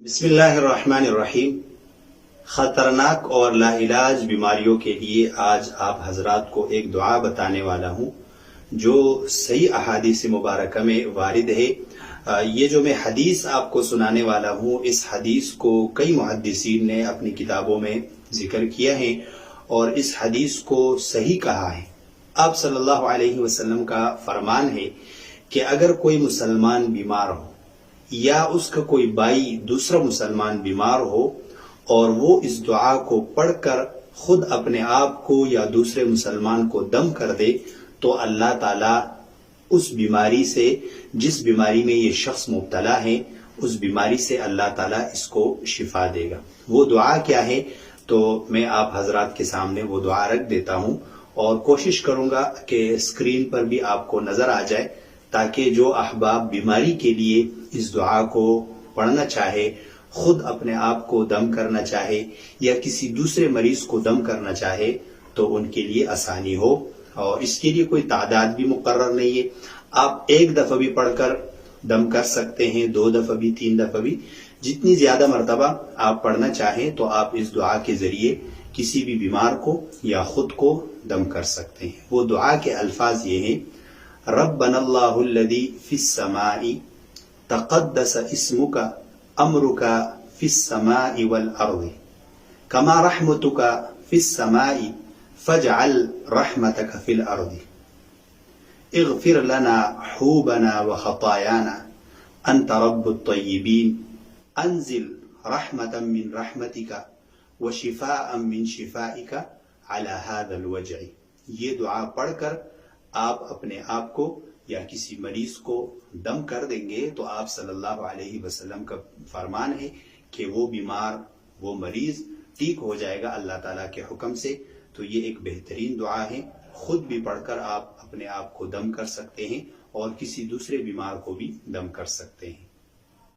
بسم اللہ الرحمن الرحیم۔ خطرناک اور لاعلاج بیماریوں کے لیے آج آپ حضرات کو ایک دعا بتانے والا ہوں جو صحیح احادیث مبارکہ میں وارد ہے۔ یہ جو میں حدیث آپ کو سنانے والا ہوں، اس حدیث کو کئی محدثین نے اپنی کتابوں میں ذکر کیا ہے اور اس حدیث کو صحیح کہا ہے۔ آپ صلی اللہ علیہ وسلم کا فرمان ہے کہ اگر کوئی مسلمان بیمار ہو یا اس کا کوئی بھائی دوسرا مسلمان بیمار ہو اور وہ اس دعا کو پڑھ کر خود اپنے آپ کو یا دوسرے مسلمان کو دم کر دے تو اللہ تعالیٰ اس بیماری سے، جس بیماری میں یہ شخص مبتلا ہے، اس بیماری سے اللہ تعالیٰ اس کو شفا دے گا۔ وہ دعا کیا ہے تو میں آپ حضرات کے سامنے وہ دعا رکھ دیتا ہوں اور کوشش کروں گا کہ اسکرین پر بھی آپ کو نظر آ جائے تاکہ جو احباب بیماری کے لیے اس دعا کو پڑھنا چاہے، خود اپنے آپ کو دم کرنا چاہے یا کسی دوسرے مریض کو دم کرنا چاہے تو ان کے لیے آسانی ہو۔ اور اس کے لیے کوئی تعداد بھی مقرر نہیں ہے، آپ ایک دفعہ بھی پڑھ کر دم کر سکتے ہیں، 2 دفعہ بھی، 3 دفعہ بھی، جتنی زیادہ مرتبہ آپ پڑھنا چاہیں تو آپ اس دعا کے ذریعے کسی بھی بیمار کو یا خود کو دم کر سکتے ہیں۔ وہ دعا کے الفاظ یہ ہیں: ربنا اللہ الذی فی السماء تقدس اسمک امرک فی السماء والارض کما رحمتک فی السماء فاجعل رحمتک فی الارض اغفر لنا حوبنا وخطایانا انت رب الطیبین انزل رحمتا من رحمتک وشفاء من شفائک علی هذا الوجع۔ یہ دعا پڑھ کر آپ اپنے آپ کو یا کسی مریض کو دم کر دیں گے تو آپ صلی اللہ علیہ وسلم کا فرمان ہے کہ وہ بیمار، وہ مریض ٹھیک ہو جائے گا اللہ تعالیٰ کے حکم سے۔ تو یہ ایک بہترین دعا ہے، خود بھی پڑھ کر آپ اپنے آپ کو دم کر سکتے ہیں اور کسی دوسرے بیمار کو بھی دم کر سکتے ہیں۔